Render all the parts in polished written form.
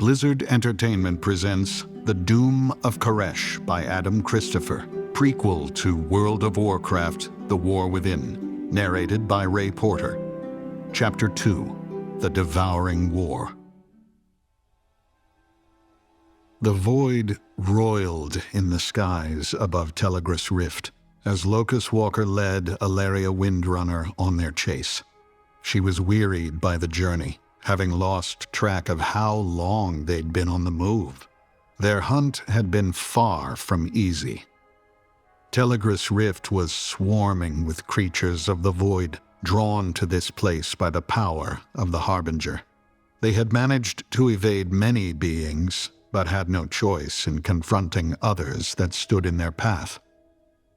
Blizzard Entertainment presents The Doom of Caresh by Adam Christopher, prequel to World of Warcraft, The War Within, narrated by Ray Porter. Chapter 2, The Devouring War. The void roiled in the skies above Telgris Rift as Locus-Walker led Alleria Windrunner on their chase. She was wearied by the journey, having lost track of how long they'd been on the move. Their hunt had been far from easy. Telgris Rift was swarming with creatures of the void, drawn to this place by the power of the Harbinger. They had managed to evade many beings, but had no choice in confronting others that stood in their path.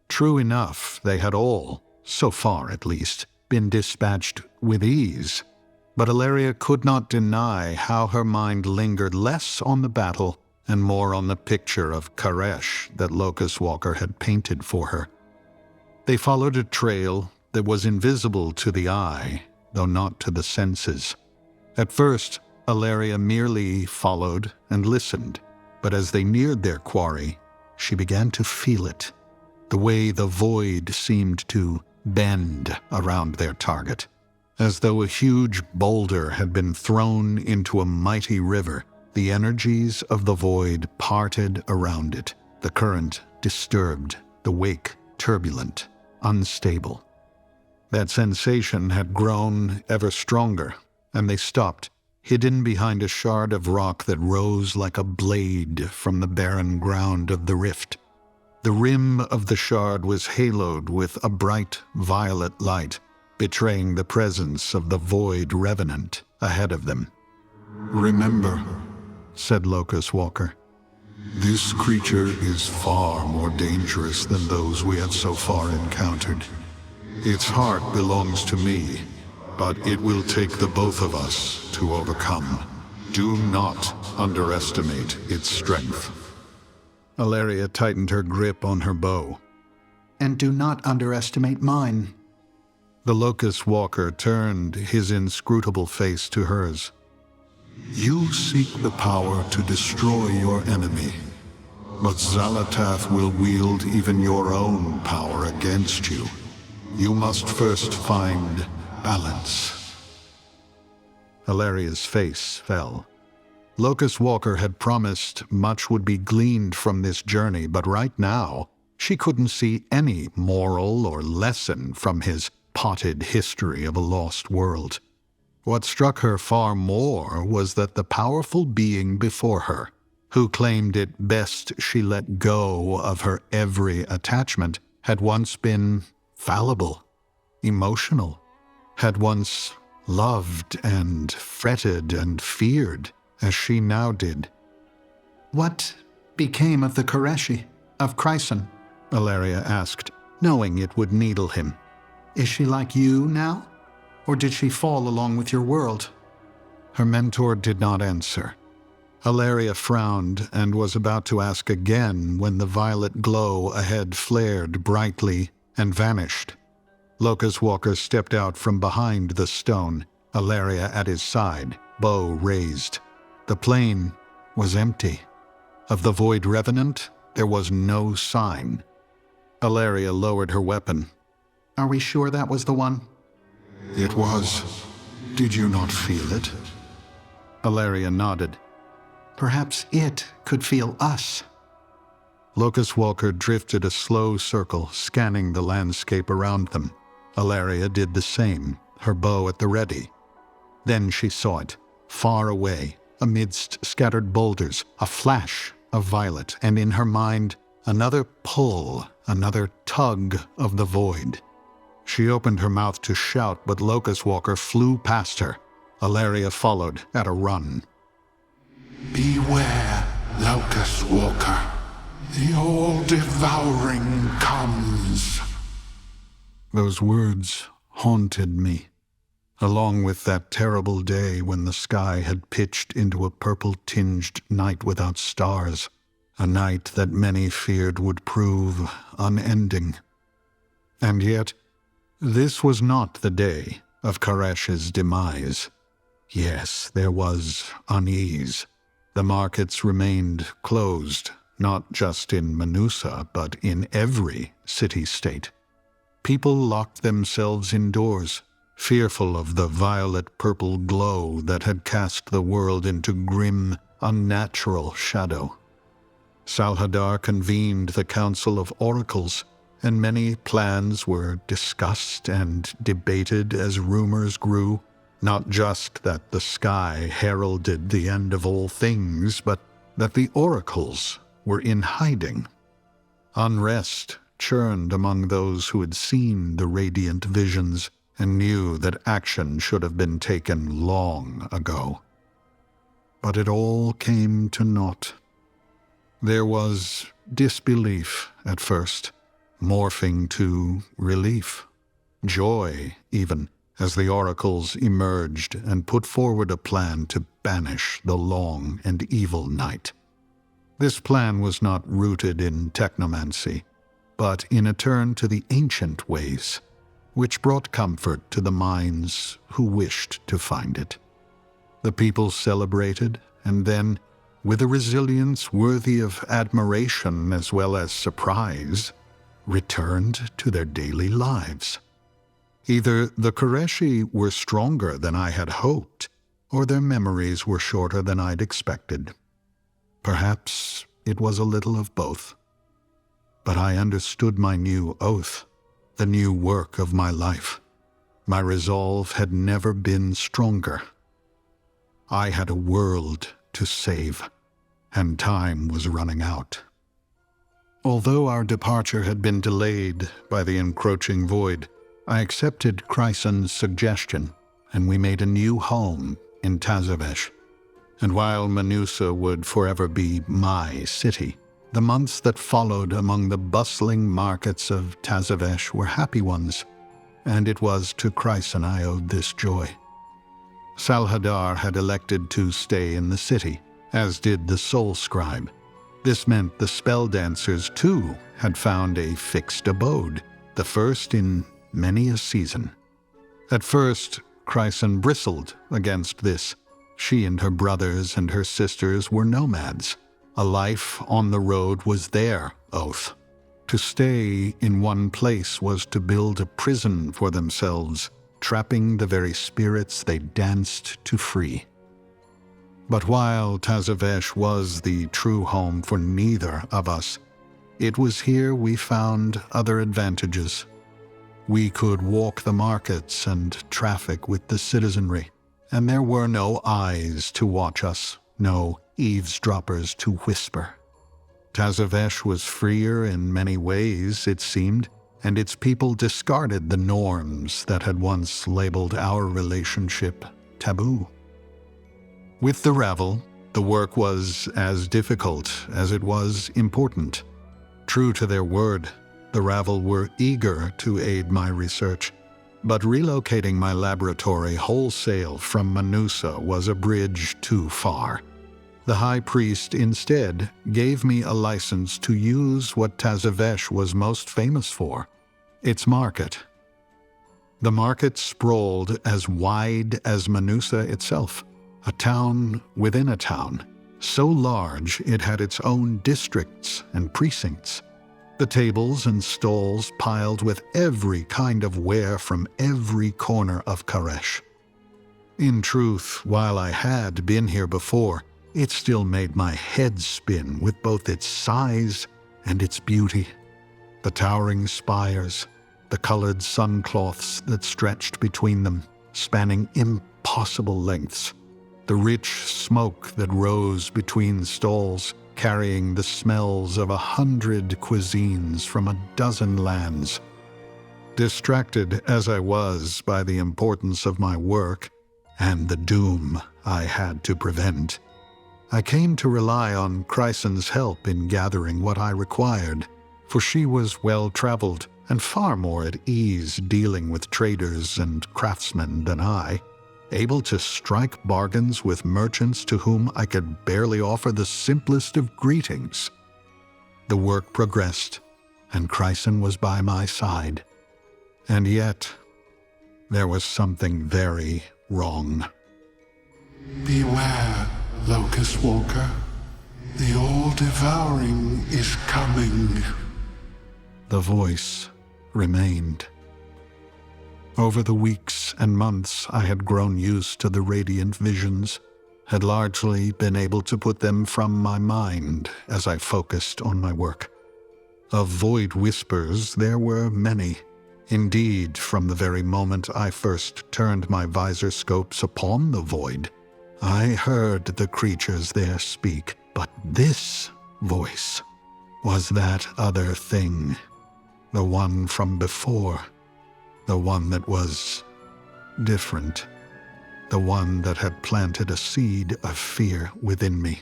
True enough, they had all, so far at least, been dispatched with ease, but Alleria could not deny how her mind lingered less on the battle and more on the picture of Caresh that Locus-Walker had painted for her. They followed a trail that was invisible to the eye, though not to the senses. At first, Alleria merely followed and listened, but as they neared their quarry, she began to feel it, the way the void seemed to bend around their target, as though a huge boulder had been thrown into a mighty river. The energies of the void parted around it, the current disturbed, the wake turbulent, unstable. That sensation had grown ever stronger, and they stopped, hidden behind a shard of rock that rose like a blade from the barren ground of the rift. The rim of the shard was haloed with a bright violet light, betraying the presence of the void revenant ahead of them. "Remember," said Locus-Walker, "this creature is far more dangerous than those we have so far encountered. Its heart belongs to me, but it will take the both of us to overcome. Do not underestimate its strength." Alleria tightened her grip on her bow. "And do not underestimate mine." The Locus-Walker turned his inscrutable face to hers. "You seek the power to destroy your enemy, but Xal'atath will wield even your own power against you. You must first find balance." Alleria's face fell. Locus-Walker had promised much would be gleaned from this journey, but right now, she couldn't see any moral or lesson from his potted history of a lost world. What struck her far more was that the powerful being before her, who claimed it best she let go of her every attachment, had once been fallible, emotional, had once loved and fretted and feared as she now did. "What became of the Careshi, of Chryson?" Alleria asked, knowing it would needle him. "Is she like you now? Or did she fall along with your world?" Her mentor did not answer. Alleria frowned and was about to ask again when the violet glow ahead flared brightly and vanished. Locus-Walker stepped out from behind the stone, Alleria at his side, bow raised. The plain was empty. Of the void revenant, there was no sign. Alleria lowered her weapon. "Are we sure that was the one?" "It was. Did you not feel it?" Alleria nodded. "Perhaps it could feel us." Locus-Walker drifted a slow circle, scanning the landscape around them. Alleria did the same, her bow at the ready. Then she saw it, far away, amidst scattered boulders, a flash of violet, and in her mind, another pull, another tug of the void. She opened her mouth to shout, but Locus-Walker flew past her. Alleria followed at a run. "Beware, Locus-Walker. The All-Devouring comes." Those words haunted me, along with that terrible day when the sky had pitched into a purple-tinged night without stars, a night that many feared would prove unending. And yet, this was not the day of Caresh's demise. Yes, there was unease. The markets remained closed, not just in Manusa, but in every city-state. People locked themselves indoors, fearful of the violet-purple glow that had cast the world into grim, unnatural shadow. Salhadar convened the Council of Oracles, and many plans were discussed and debated as rumors grew, not just that the sky heralded the end of all things, but that the oracles were in hiding. Unrest churned among those who had seen the radiant visions and knew that action should have been taken long ago. But it all came to naught. There was disbelief at first, morphing to relief, joy even, as the oracles emerged and put forward a plan to banish the long and evil night. This plan was not rooted in technomancy, but in a turn to the ancient ways, which brought comfort to the minds who wished to find it. The people celebrated, and then, with a resilience worthy of admiration as well as surprise, returned to their daily lives. Either the Careshi were stronger than I had hoped, or their memories were shorter than I'd expected. Perhaps it was a little of both. But I understood my new oath, the new work of my life. My resolve had never been stronger. I had a world to save, and time was running out. Although our departure had been delayed by the encroaching void, I accepted Chryson's suggestion, and we made a new home in Tazesh. And while Manusa would forever be my city, the months that followed among the bustling markets of Tazesh were happy ones, and it was to Chryson I owed this joy. Salhadar had elected to stay in the city, as did the Soul Scribe. This meant the spell dancers, too, had found a fixed abode, the first in many a season. At first, Chryson bristled against this. She and her brothers and her sisters were nomads. A life on the road was their oath. To stay in one place was to build a prison for themselves, trapping the very spirits they danced to free. But while Tazesh was the true home for neither of us, it was here we found other advantages. We could walk the markets and traffic with the citizenry, and there were no eyes to watch us, no eavesdroppers to whisper. Tazesh was freer in many ways, it seemed, and its people discarded the norms that had once labeled our relationship taboo. With the Ravel, the work was as difficult as it was important. True to their word, the Ravel were eager to aid my research, but relocating my laboratory wholesale from Manusa was a bridge too far. The High Priest instead gave me a license to use what Tazesh was most famous for, its market. The market sprawled as wide as Manusa itself, a town within a town, so large it had its own districts and precincts. The tables and stalls piled with every kind of ware from every corner of Caresh. In truth, while I had been here before, it still made my head spin with both its size and its beauty. The towering spires, the colored suncloths that stretched between them, spanning impossible lengths, the rich smoke that rose between stalls, carrying the smells of 100 cuisines from a dozen lands. Distracted as I was by the importance of my work and the doom I had to prevent, I came to rely on Chryson's help in gathering what I required, for she was well-traveled and far more at ease dealing with traders and craftsmen than I, able to strike bargains with merchants to whom I could barely offer the simplest of greetings. The work progressed, and Chryson was by my side. And yet, there was something very wrong. Beware Locus-Walker, the All-Devouring is coming. The voice remained. Over the weeks and months, I had grown used to the radiant visions, had largely been able to put them from my mind as I focused on my work. Of void whispers, there were many. Indeed, from the very moment I first turned my visor scopes upon the void, I heard the creatures there speak. But this voice was that other thing, the one from before, the one that was different, the one that had planted a seed of fear within me,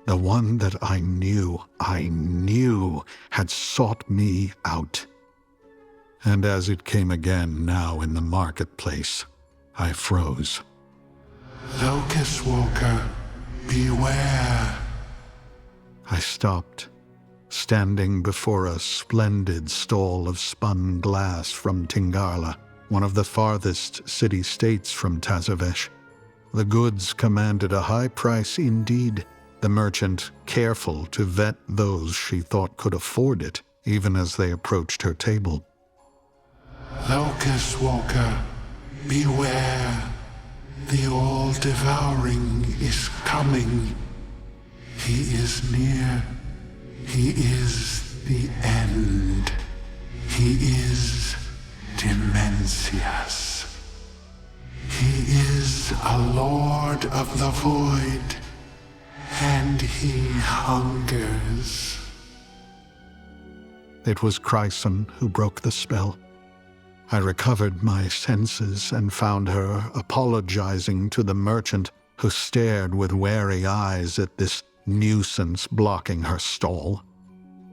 the one that I knew had sought me out. And as it came again now in the marketplace, I froze. Locus-Walker, beware. I stopped, standing before a splendid stall of spun glass from Tingarla, one of the farthest city-states from Tazesh. The goods commanded a high price indeed, the merchant careful to vet those she thought could afford it, even as they approached her table. Locus-Walker, beware. The All-Devouring is coming. He is near. He is the end. He is Dimensius. He is a lord of the void, and he hungers. It was Chryson who broke the spell. I recovered my senses and found her apologizing to the merchant, who stared with wary eyes at this nuisance blocking her stall.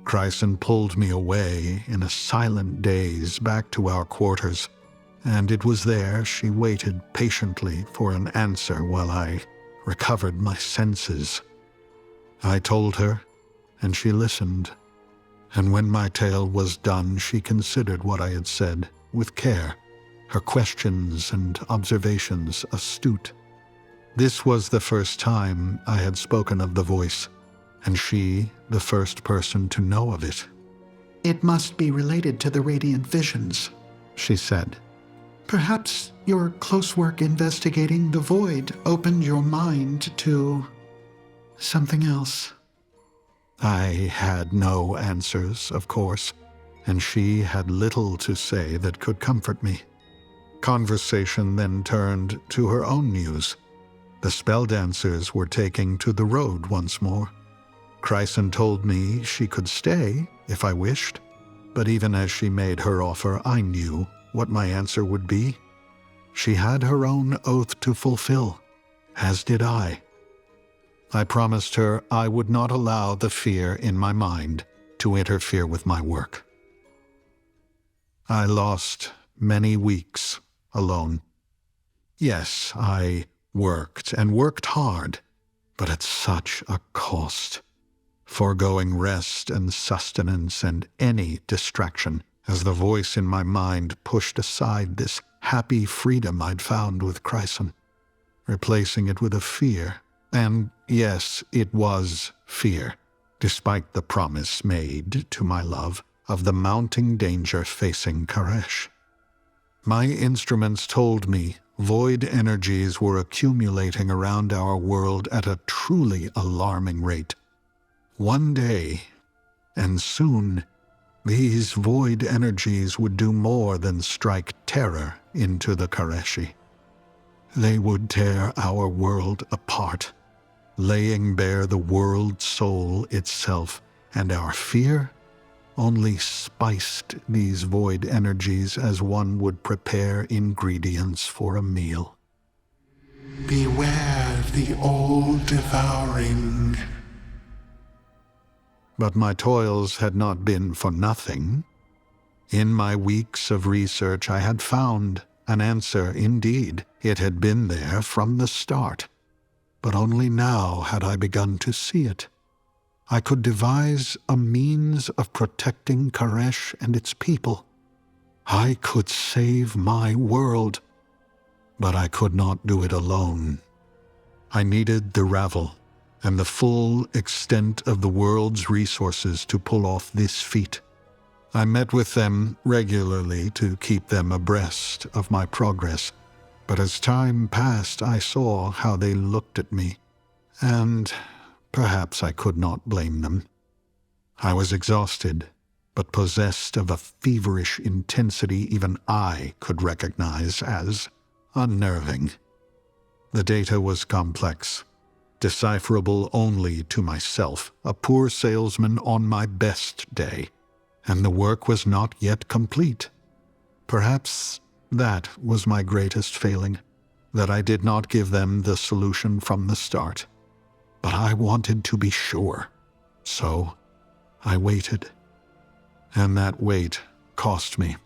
Chryson pulled me away in a silent daze back to our quarters, and it was there she waited patiently for an answer while I recovered my senses. I told her, and she listened, and when my tale was done, she considered what I had said with care, her questions and observations astute. This was the first time I had spoken of the voice, and she the first person to know of it. It must be related to the radiant visions, she said. Perhaps your close work investigating the void opened your mind to something else. I had no answers, of course, and she had little to say that could comfort me. Conversation then turned to her own news. The spelldancers were taking to the road once more. Chryson told me she could stay if I wished, but even as she made her offer, I knew what my answer would be. She had her own oath to fulfill, as did I. I promised her I would not allow the fear in my mind to interfere with my work. I lost many weeks alone. Yes, I worked, and worked hard, but at such a cost, foregoing rest and sustenance and any distraction, as the voice in my mind pushed aside this happy freedom I'd found with Chryson, replacing it with a fear. And yes, it was fear, despite the promise made to my love of the mounting danger facing Caresh. My instruments told me void energies were accumulating around our world at a truly alarming rate. One day, and soon, these void energies would do more than strike terror into the Careshi. They would tear our world apart, laying bare the world soul itself, and our fear only spiced these void energies as one would prepare ingredients for a meal. Beware the All-Devouring. But my toils had not been for nothing. In my weeks of research, I had found an answer indeed. It had been there from the start, but only now had I begun to see it. I could devise a means of protecting Caresh and its people. I could save my world, but I could not do it alone. I needed the Ravel and the full extent of the world's resources to pull off this feat. I met with them regularly to keep them abreast of my progress, but as time passed I saw how they looked at me, and perhaps I could not blame them. I was exhausted, but possessed of a feverish intensity even I could recognize as unnerving. The data was complex, decipherable only to myself, a poor salesman on my best day, and the work was not yet complete. Perhaps that was my greatest failing, that I did not give them the solution from the start. But I wanted to be sure, so I waited. And that wait cost me.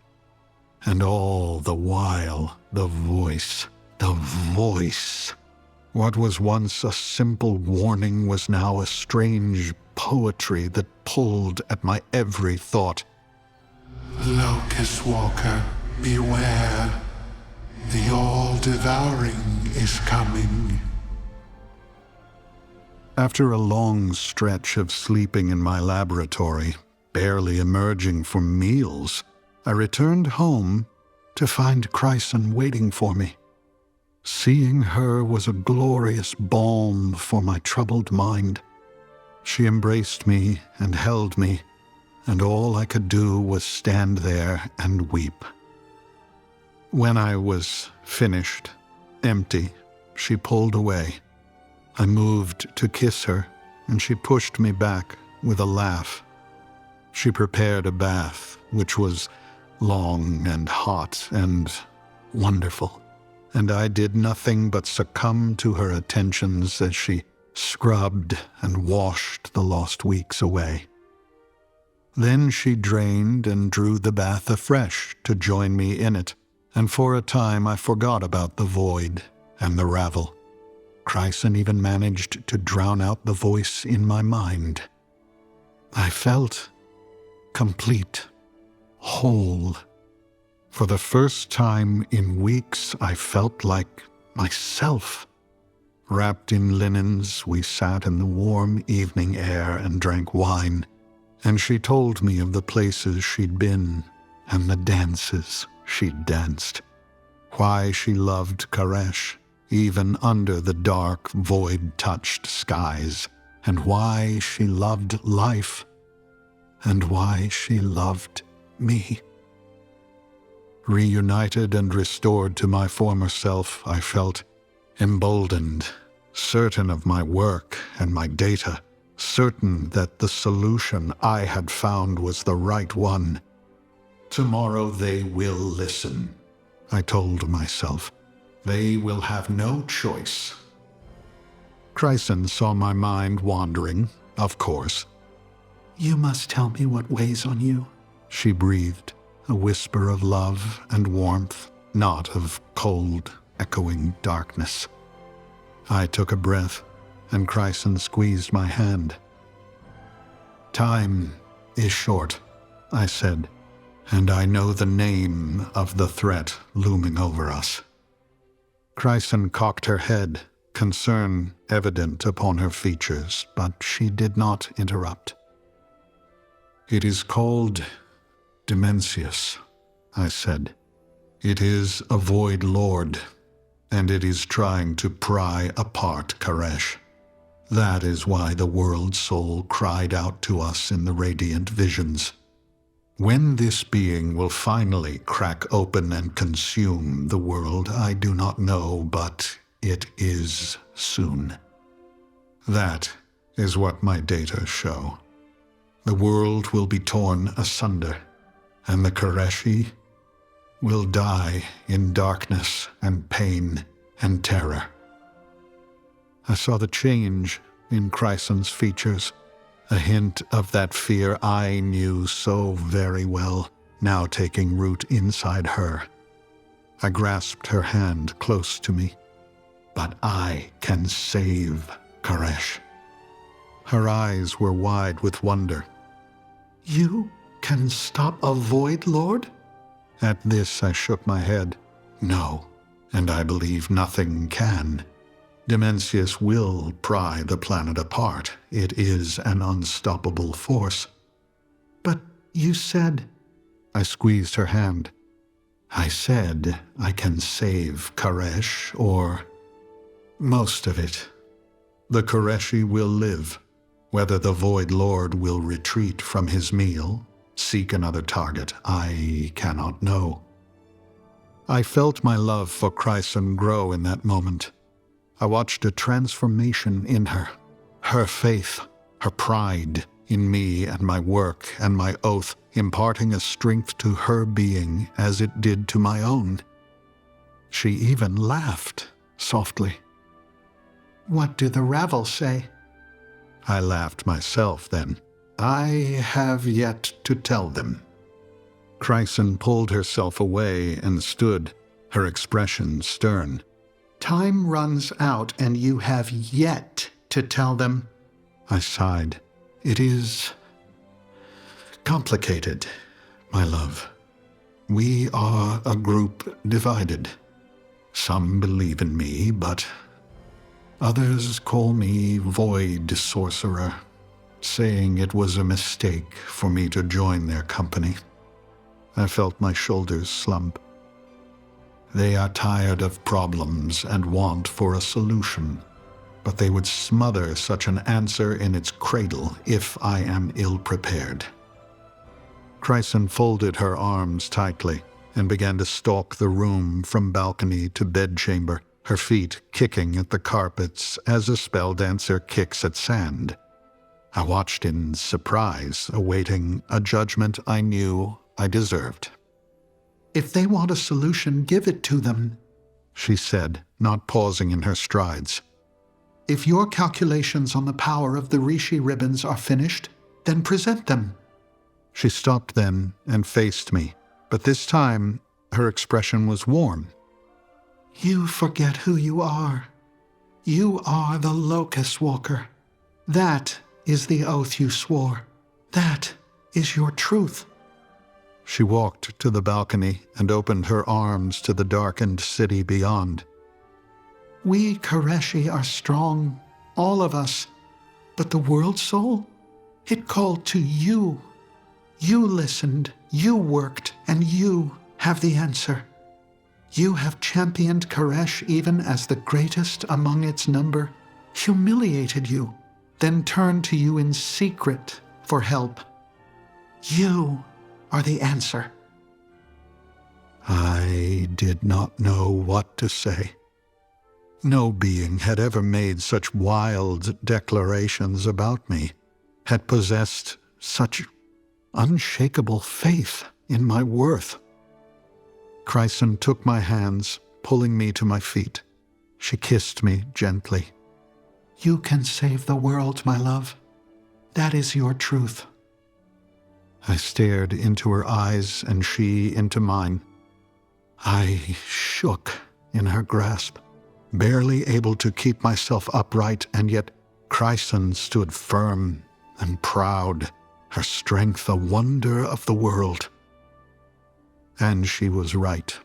And all the while, the voice. What was once a simple warning was now a strange poetry that pulled at my every thought. Locus-Walker, beware. The All-Devouring is coming. After a long stretch of sleeping in my laboratory, barely emerging for meals, I returned home to find Chryson waiting for me. Seeing her was a glorious balm for my troubled mind. She embraced me and held me, and all I could do was stand there and weep. When I was finished, empty, she pulled away. I moved to kiss her, and she pushed me back with a laugh. She prepared a bath, which was long and hot and wonderful, and I did nothing but succumb to her attentions as she scrubbed and washed the lost weeks away. Then she drained and drew the bath afresh to join me in it, and for a time I forgot about the void and the Ravel. Chryson even managed to drown out the voice in my mind. I felt complete, whole. For the first time in weeks, I felt like myself. Wrapped in linens, we sat in the warm evening air and drank wine, and she told me of the places she'd been and the dances she'd danced, why she loved Caresh, even under the dark, void-touched skies, and why she loved life, and why she loved me. Reunited and restored to my former self, I felt emboldened, certain of my work and my data, certain that the solution I had found was the right one. Tomorrow they will listen, I told myself. They will have no choice. Chryson saw my mind wandering, of course. You must tell me what weighs on you, she breathed, a whisper of love and warmth, not of cold, echoing darkness. I took a breath, and Chryson squeezed my hand. Time is short, I said, and I know the name of the threat looming over us. Chryson cocked her head, concern evident upon her features, but she did not interrupt. It is called Dimensius, I said. It is a void lord, and it is trying to pry apart Caresh. That is why the world soul cried out to us in the radiant visions. When this being will finally crack open and consume the world, I do not know, but it is soon. That is what my data show. The world will be torn asunder, and the Careshi will die in darkness and pain and terror. I saw the change in Chryson's features, a hint of that fear I knew so very well, now taking root inside her. I grasped her hand close to me. But I can save Caresh. Her eyes were wide with wonder. You can stop a void lord? At this I shook my head. No, and I believe nothing can. Dimensius will pry the planet apart. It is an unstoppable force. But you said... I squeezed her hand. I said I can save Caresh, or most of it. The Careshi will live. Whether the Void Lord will retreat from his meal, seek another target, I cannot know. I felt my love for Chryson grow in that moment. I watched a transformation in her. Her faith, her pride in me and my work and my oath, imparting a strength to her being as it did to my own. She even laughed softly. What do the Ravel say? I laughed myself then. I have yet to tell them. Chryson pulled herself away and stood, her expression stern. Time runs out and you have yet to tell them. I sighed. It is complicated, my love. We are a group divided. Some believe in me, but others call me Void Sorcerer, saying it was a mistake for me to join their company. I felt my shoulders slump. They are tired of problems and want for a solution, but they would smother such an answer in its cradle if I am ill-prepared. Chryson folded her arms tightly and began to stalk the room from balcony to bedchamber, her feet kicking at the carpets as a spell dancer kicks at sand. I watched in surprise, awaiting a judgment I knew I deserved. If they want a solution, give it to them, she said, not pausing in her strides. If your calculations on the power of the Rishi ribbons are finished, then present them. She stopped then and faced me, but this time her expression was warm. You forget who you are. You are the Locus-Walker. That is the oath you swore. That is your truth. She walked to the balcony and opened her arms to the darkened city beyond. We Careshi are strong, all of us. But the world soul? It called to you. You listened, you worked, and you have the answer. You have championed Caresh even as the greatest among its number, humiliated you, then turned to you in secret for help. You are the answer. I did not know what to say. No being had ever made such wild declarations about me, had possessed such unshakable faith in my worth. Chryson took my hands, pulling me to my feet. She kissed me gently. You can save the world, my love. That is your truth. I stared into her eyes and she into mine. I shook in her grasp, barely able to keep myself upright, and yet Chryson stood firm and proud, her strength a wonder of the world. And she was right.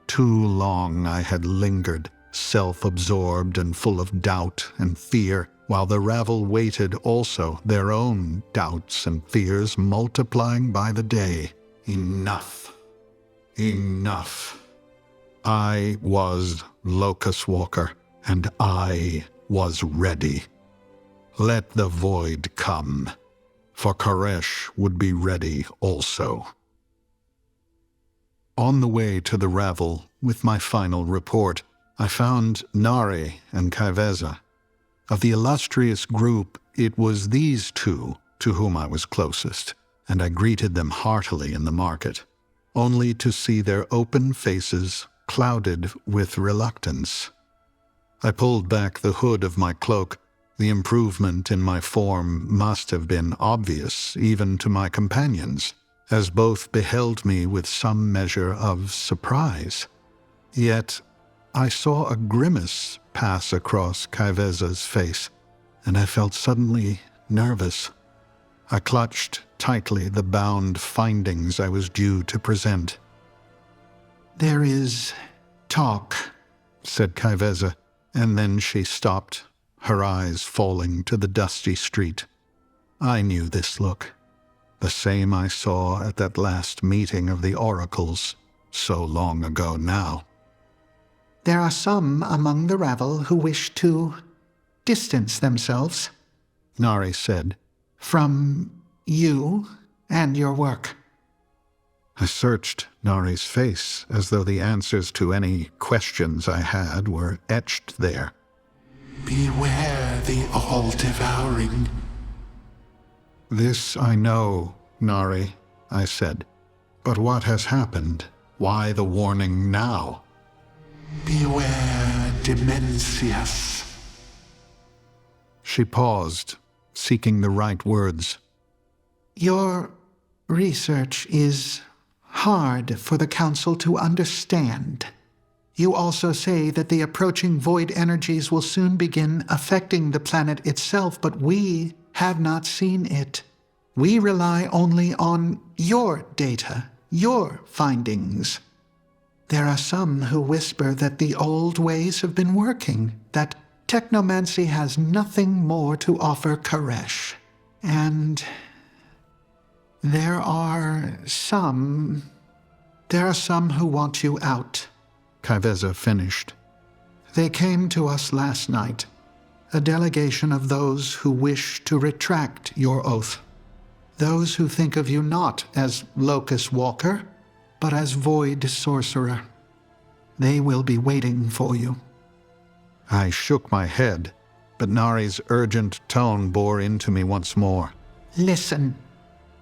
Too long I had lingered, self-absorbed and full of doubt and fear, while the Ravel waited also, their own doubts and fears multiplying by the day. Enough. Enough. I was Locus-Walker, and I was ready. Let the void come, for Caresh would be ready also. On the way to the Ravel, with my final report, I found Nari and Kaiveza. Of the illustrious group, it was these two to whom I was closest, and I greeted them heartily in the market, only to see their open faces clouded with reluctance. I pulled back the hood of my cloak. The improvement in my form must have been obvious even to my companions, as both beheld me with some measure of surprise. Yet I saw a grimace pass across Kaiveza's face, and I felt suddenly nervous. I clutched tightly the bound findings I was due to present. There is talk, said Kaiveza, And then she stopped, her eyes falling to the dusty street. I knew this look, the same I saw at that last meeting of the oracles, so long ago now. There are some among the Ravel who wish to distance themselves, Nari said, from you and your work. I searched Nari's face as though the answers to any questions I had were etched there. Beware the All-Devouring. This I know, Nari, I said. But what has happened? Why the warning now? Beware Dimensius. She paused, seeking the right words. Your research is hard for the Council to understand. You also say that the approaching void energies will soon begin affecting the planet itself, but we have not seen it. We rely only on your data, your findings. There are some who whisper that the old ways have been working, that technomancy has nothing more to offer Caresh. And there are some who want you out, Kiveza finished. They came to us last night, a delegation of those who wish to retract your oath. Those who think of you not as Locus-Walker, but as Void Sorcerer. They will be waiting for you. I shook my head, but Nari's urgent tone bore into me once more. Listen,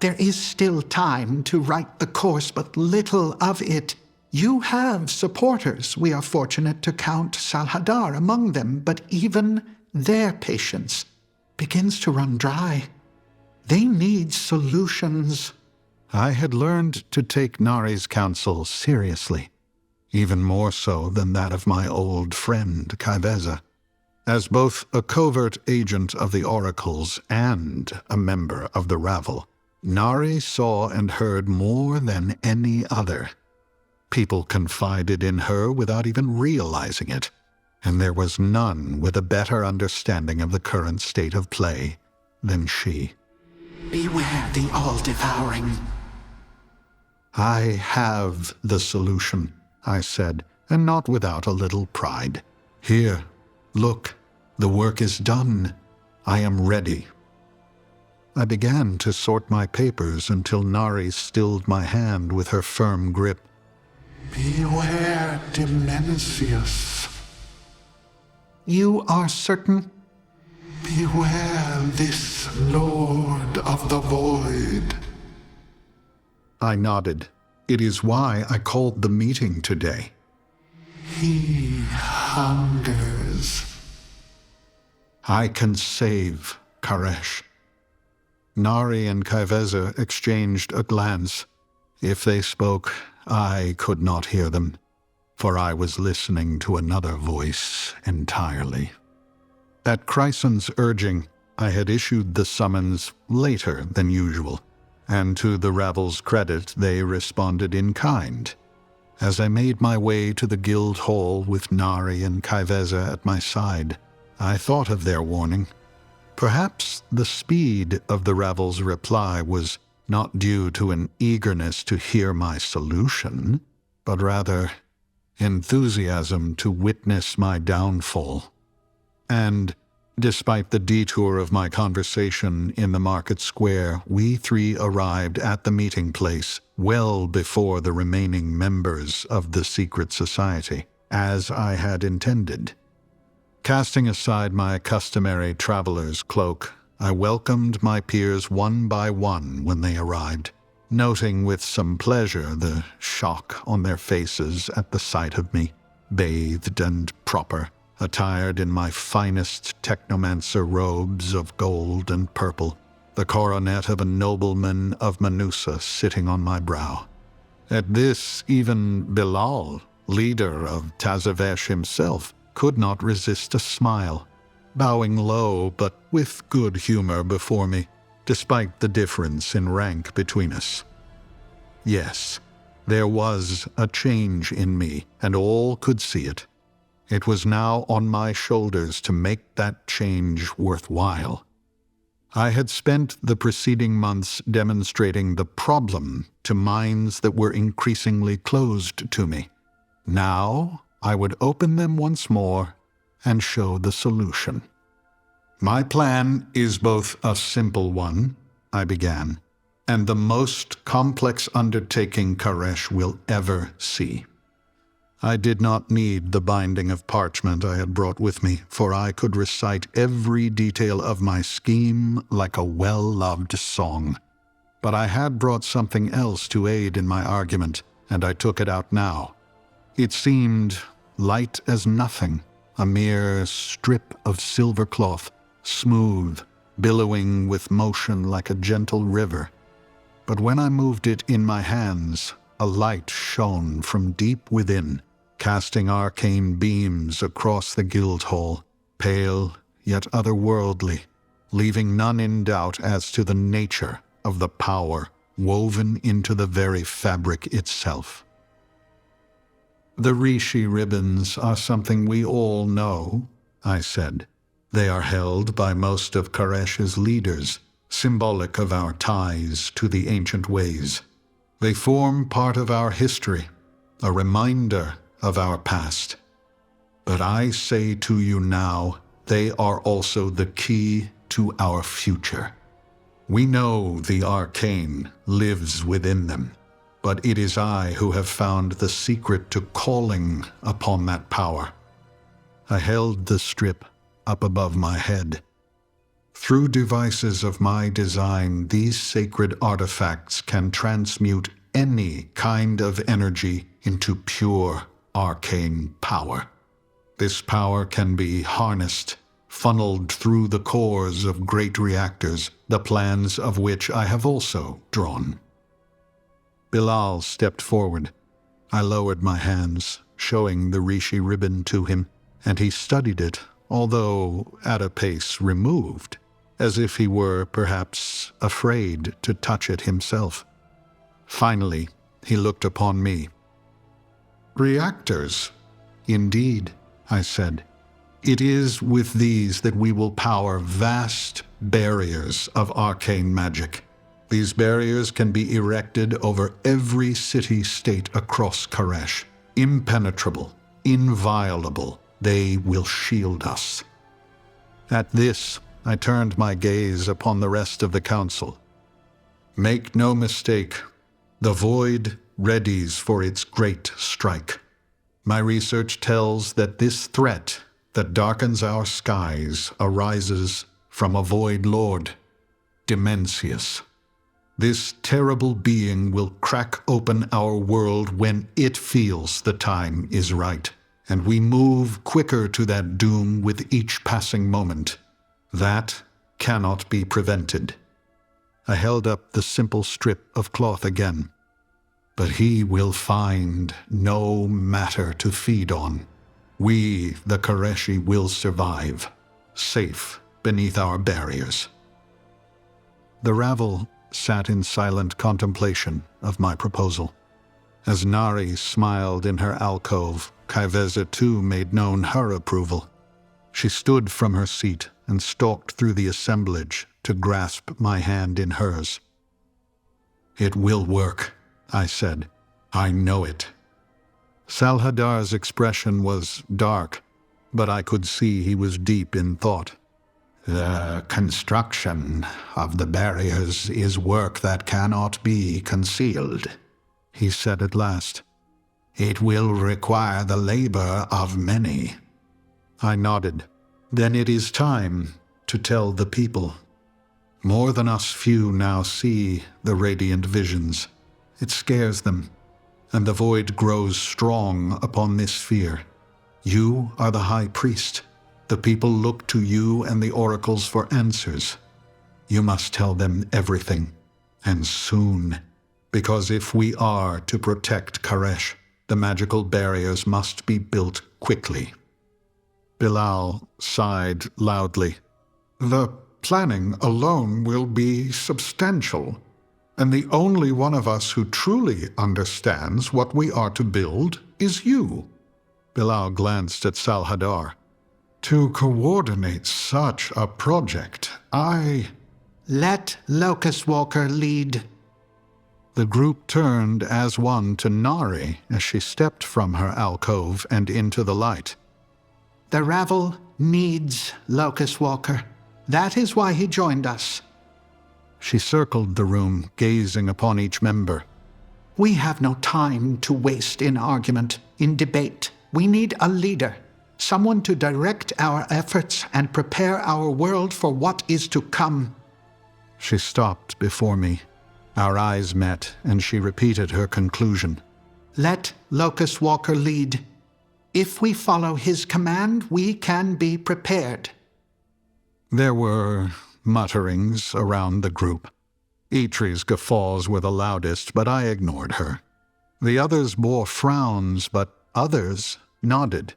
there is still time to right the course, but little of it. You have supporters. We are fortunate to count Salhadar among them, but even their patience begins to run dry. They need solutions. I had learned to take Nari's counsel seriously, even more so than that of my old friend Kiveza. As both a covert agent of the Oracles and a member of the Ravel, Nari saw and heard more than any other. People confided in her without even realizing it, and there was none with a better understanding of the current state of play than she. Beware the All-Devouring. I have the solution, I said, and not without a little pride. Here, look, the work is done. I am ready. I began to sort my papers until Nari stilled my hand with her firm grip. Beware Dimensius. You are certain? Beware this Lord of the Void. I nodded. It is why I called the meeting today. He hungers. I can save Caresh. Nari and Kiveza exchanged a glance. If they spoke, I could not hear them, for I was listening to another voice entirely. At Chryson's urging, I had issued the summons later than usual, and to the Ravel's credit, they responded in kind. As I made my way to the guild hall with Nari and Kiveza at my side, I thought of their warning. Perhaps the speed of the Ravel's reply was not due to an eagerness to hear my solution, but rather enthusiasm to witness my downfall. And, despite the detour of my conversation in the market square, we three arrived at the meeting place well before the remaining members of the secret society, as I had intended. Casting aside my customary traveler's cloak, I welcomed my peers one by one when they arrived, noting with some pleasure the shock on their faces at the sight of me, bathed and proper, attired in my finest technomancer robes of gold and purple, the coronet of a nobleman of Manusa sitting on my brow. At this, even Bilal, leader of Tazesh himself, could not resist a smile, bowing low but with good humor before me, despite the difference in rank between us. Yes, there was a change in me, and all could see it. It was now on my shoulders to make that change worthwhile. I had spent the preceding months demonstrating the problem to minds that were increasingly closed to me. Now I would open them once more and show the solution. My plan is both a simple one, I began, and the most complex undertaking Caresh will ever see. I did not need the binding of parchment I had brought with me, for I could recite every detail of my scheme like a well-loved song. But I had brought something else to aid in my argument, and I took it out now. It seemed light as nothing, a mere strip of silver cloth, smooth, billowing with motion like a gentle river. But when I moved it in my hands, a light shone from deep within, casting arcane beams across the guild hall, pale yet otherworldly, leaving none in doubt as to the nature of the power woven into the very fabric itself. The Rishi ribbons are something we all know, I said. They are held by most of Caresh's leaders, symbolic of our ties to the ancient ways. They form part of our history, a reminder of our past. But I say to you now, they are also the key to our future. We know the arcane lives within them, but it is I who have found the secret to calling upon that power. I held the strip up above my head. Through devices of my design, these sacred artifacts can transmute any kind of energy into pure arcane power. This power can be harnessed, funneled through the cores of great reactors, the plans of which I have also drawn. Bilal stepped forward. I lowered my hands, showing the Rishi ribbon to him, and he studied it, although at a pace removed, as if he were perhaps afraid to touch it himself. Finally, he looked upon me. Reactors? Indeed, I said. It is with these that we will power vast barriers of arcane magic. These barriers can be erected over every city-state across Caresh. Impenetrable, inviolable, they will shield us. At this, I turned my gaze upon the rest of the council. Make no mistake, the void readies for its great strike. My research tells that this threat that darkens our skies arises from a void lord, Dimensius. This terrible being will crack open our world when it feels the time is right, and we move quicker to that doom with each passing moment. That cannot be prevented. I held up the simple strip of cloth again. But he will find no matter to feed on. We, the Careshi, will survive, safe beneath our barriers. The Ravel sat in silent contemplation of my proposal. As Nari smiled in her alcove, Kaiveza too made known her approval. She stood from her seat and stalked through the assemblage to grasp my hand in hers. It will work, I said. I know it. Salhadar's expression was dark, but I could see he was deep in thought. The construction of the barriers is work that cannot be concealed, he said at last. It will require the labor of many. I nodded. Then it is time to tell the people. More than us few now see the radiant visions. It scares them, and the void grows strong upon this fear. You are the high priest. The people look to you and the oracles for answers. You must tell them everything, and soon, because if we are to protect Caresh, the magical barriers must be built quickly. Bilal sighed loudly. The planning alone will be substantial, and the only one of us who truly understands what we are to build is you. Bilal glanced at Salhadar. To coordinate such a project, Let Locus-Walker lead. The group turned as one to Nari as she stepped from her alcove and into the light. The Ravel needs Locus-Walker. That is why he joined us. She circled the room, gazing upon each member. We have no time to waste in argument, in debate. We need a leader, someone to direct our efforts and prepare our world for what is to come. She stopped before me. Our eyes met, and she repeated her conclusion. Let Locus-Walker lead. If we follow his command, we can be prepared. There were mutterings around the group. Eitri's guffaws were the loudest, but I ignored her. The others bore frowns, but others nodded,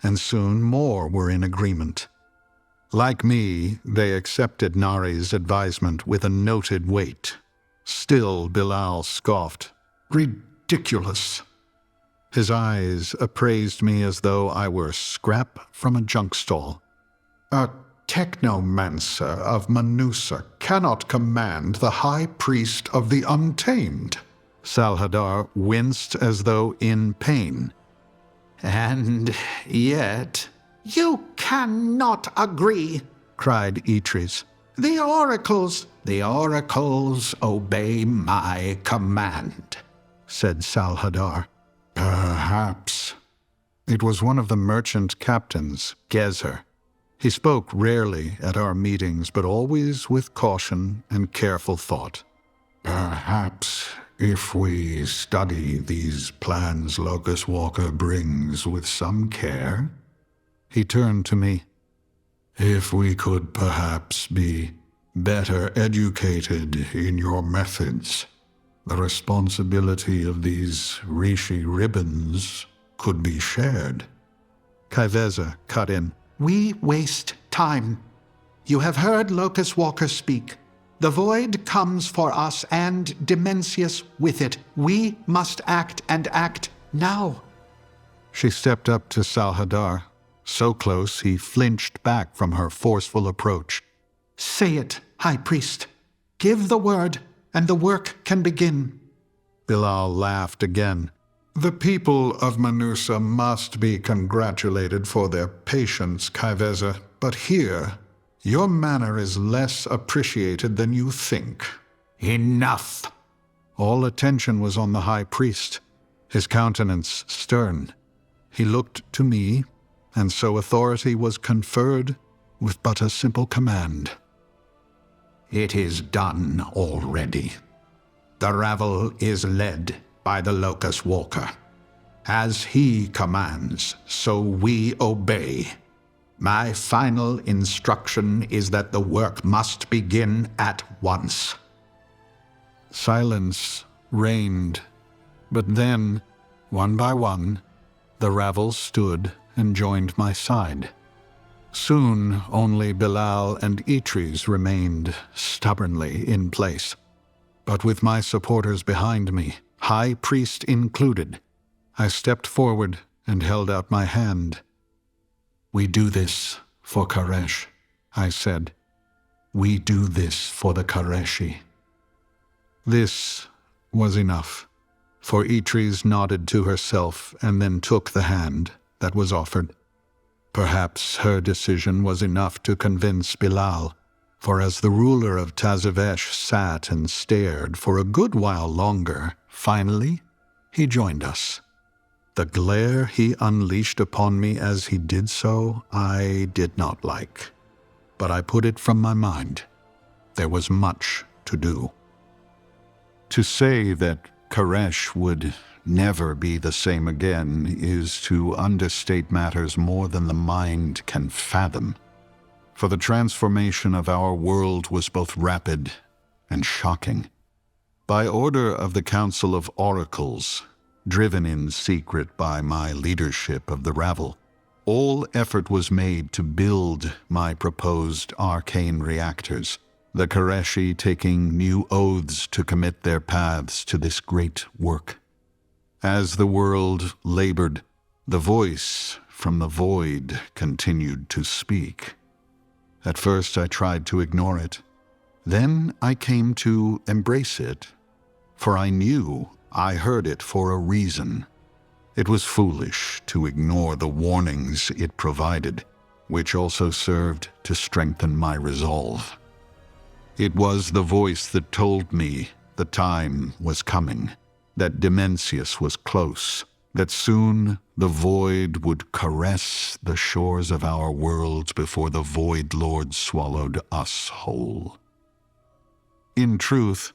and soon more were in agreement. Like me, they accepted Nari's advisement with a noted weight. Still, Bilal scoffed. ridiculous. His eyes appraised me as though I were scrap from a junk stall. A technomancer of Manusa cannot command the High Priest of the Untamed. Salhadar winced as though in pain. And yet, you cannot agree, cried Eitris. The oracles obey my command, said Salhadar. Perhaps. It was one of the merchant captains, Gezer. He spoke rarely at our meetings, but always with caution and careful thought. Perhaps if we study these plans Locus-Walker brings with some care. He turned to me. If we could perhaps be better educated in your methods, the responsibility of these Rishi ribbons could be shared. Kiveza cut in. We waste time. You have heard Locus-Walker speak. The void comes for us and Dimensius with it. We must act and act now. She stepped up to Salhadar, so close he flinched back from her forceful approach. Say it, High Priest. Give the word, and the work can begin. Bilal laughed again. The people of Manusa must be congratulated for their patience, Kiveza, but here, your manner is less appreciated than you think. Enough! All attention was on the High Priest, his countenance stern. He looked to me, and so authority was conferred with but a simple command. It is done already. The Ravel is led by the Locus-Walker. As he commands, so we obey. My final instruction is that the work must begin at once. Silence reigned, but then, one by one, the Ravel stood and joined my side. Soon only Bilal and Eitris remained stubbornly in place. But with my supporters behind me, High Priest included, I stepped forward and held out my hand. We do this for Caresh, I said. We do this for the Careshi. This was enough, for Eitris nodded to herself and then took the hand that was offered. Perhaps her decision was enough to convince Bilal, for as the ruler of Tazesh sat and stared for a good while longer, finally he joined us. The glare he unleashed upon me as he did so, I did not like. But I put it from my mind. There was much to do. To say that Caresh would never be the same again is to understate matters more than the mind can fathom. For the transformation of our world was both rapid and shocking. By order of the Council of Oracles, driven in secret by my leadership of the Ravel, all effort was made to build my proposed arcane reactors, the Careshi taking new oaths to commit their paths to this great work. As the world labored, The voice from the void continued to speak. At first I tried to ignore it. Then I came to embrace it, for I knew I heard it for a reason. It was foolish to ignore the warnings it provided, which also served to strengthen my resolve. It was the voice that told me the time was coming, that Dimensius was close, that soon the void would caress the shores of our world before the Void Lord swallowed us whole. In truth,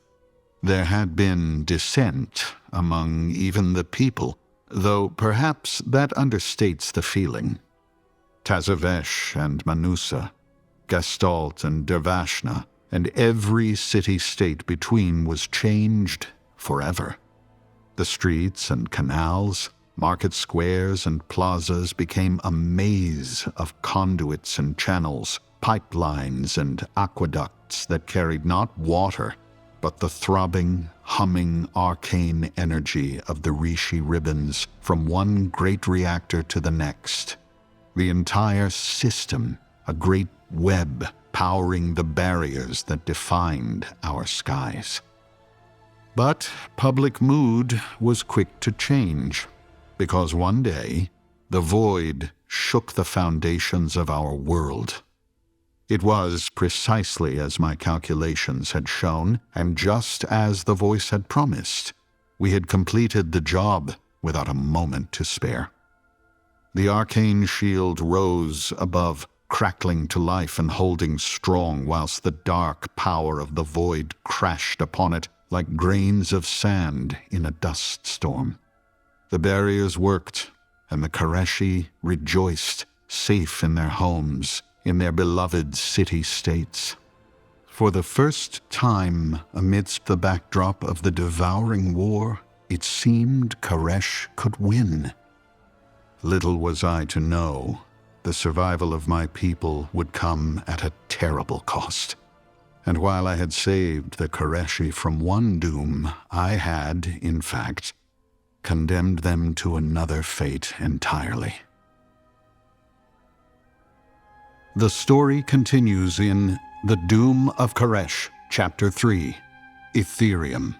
there had been dissent among even the people, though perhaps that understates the feeling. Tazesh and Manusa, Gestalt and Dervashna, and every city-state between was changed forever. The streets and canals, market squares and plazas became a maze of conduits and channels, pipelines and aqueducts that carried not water, but the throbbing, humming, arcane energy of the Rishi ribbons from one great reactor to the next. The entire system, a great web powering the barriers that defined our skies. But public mood was quick to change, because one day the void shook the foundations of our world. It was precisely as my calculations had shown, and just as the voice had promised. We had completed the job without a moment to spare. The arcane shield rose above, crackling to life and holding strong, whilst the dark power of the void crashed upon it like grains of sand in a dust storm. The barriers worked, and the Caresh rejoiced, safe in their homes, in their beloved city-states. For the first time amidst the backdrop of the devouring war, it seemed Caresh could win. Little was I to know, the survival of my people would come at a terrible cost. And while I had saved the Caresh from one doom, I had, in fact, condemned them to another fate entirely. The story continues in The Doom of Caresh, Chapter 3, Ethereum.